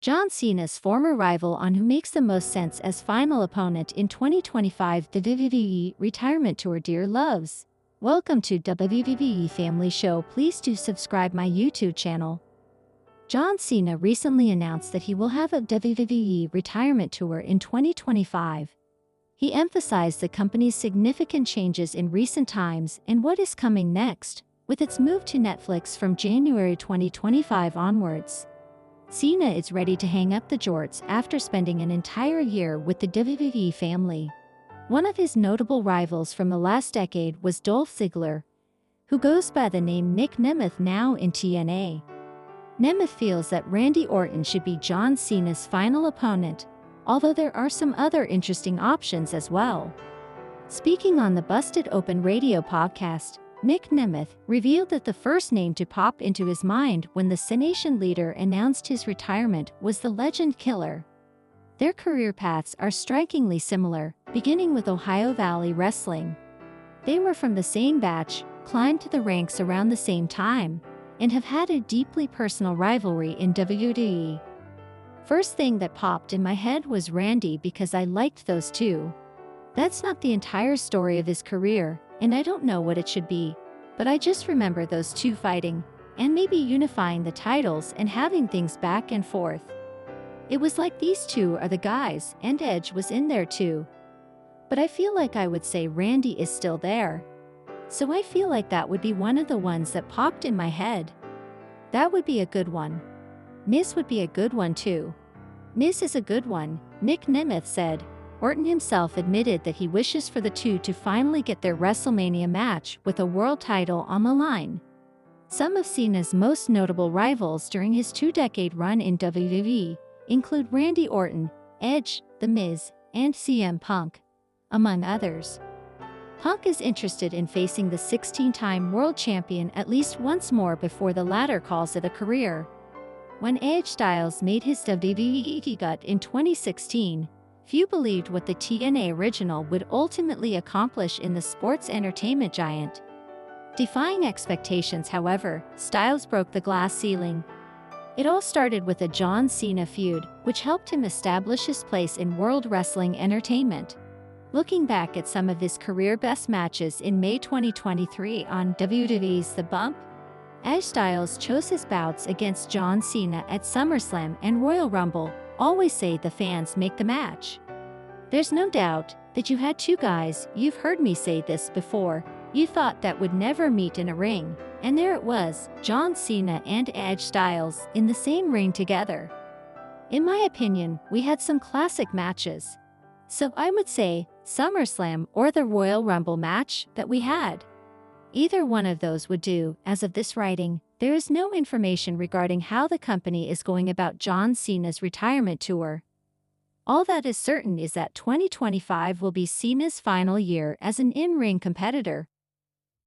John Cena's former rival on who makes the most sense as final opponent in 2025 the WWE Retirement Tour. Dear loves, welcome to WWE Family Show. Please do subscribe my YouTube channel. John Cena recently announced that he will have a WWE Retirement Tour in 2025. He emphasized the company's significant changes in recent times and what is coming next, with its move to Netflix from January 2025 onwards. Cena is ready to hang up the jorts after spending an entire year with the WWE family. One of his notable rivals from the last decade was Dolph Ziggler, who goes by the name Nick Nemeth now in TNA. Nemeth feels that Randy Orton should be John Cena's final opponent, although there are some other interesting options as well. Speaking on the Busted Open radio podcast, Nick Nemeth revealed that the first name to pop into his mind when the Cenation leader announced his retirement was the Legend Killer. Their career paths are strikingly similar, beginning with Ohio Valley Wrestling. They were from the same batch, climbed to the ranks around the same time, and have had a deeply personal rivalry in WWE. First thing that popped in my head was Randy because I liked those two. That's not the entire story of his career, and I don't know what it should be, but I just remember those two fighting, and maybe unifying the titles and having things back and forth. It was like these two are the guys, and Edge was in there too. But I feel like I would say Randy is still there. So I feel like that would be one of the ones that popped in my head. That would be a good one. Miz would be a good one too. Miz is a good one, Nick Nemeth said. Orton himself admitted that he wishes for the two to finally get their WrestleMania match with a world title on the line. Some of Cena's most notable rivals during his two-decade run in WWE include Randy Orton, Edge, The Miz, and CM Punk, among others. Punk is interested in facing the 16-time world champion at least once more before the latter calls it a career. When AJ Styles made his WWE debut in 2016, few believed what the TNA original would ultimately accomplish in the sports entertainment giant. Defying expectations, however, Styles broke the glass ceiling. It all started with a John Cena feud, which helped him establish his place in world wrestling entertainment. Looking back at some of his career best matches in May 2023 on WWE's The Bump, AJ Styles chose his bouts against John Cena at SummerSlam and Royal Rumble. Always say the fans make the match. There's no doubt that you had two guys, you've heard me say this before, you thought that would never meet in a ring, and there it was, John Cena and AJ Styles in the same ring together. In my opinion, we had some classic matches. So I would say SummerSlam or the Royal Rumble match that we had. Either one of those would do. As of this writing, there is no information regarding how the company is going about John Cena's retirement tour. All that is certain is that 2025 will be Cena's final year as an in-ring competitor.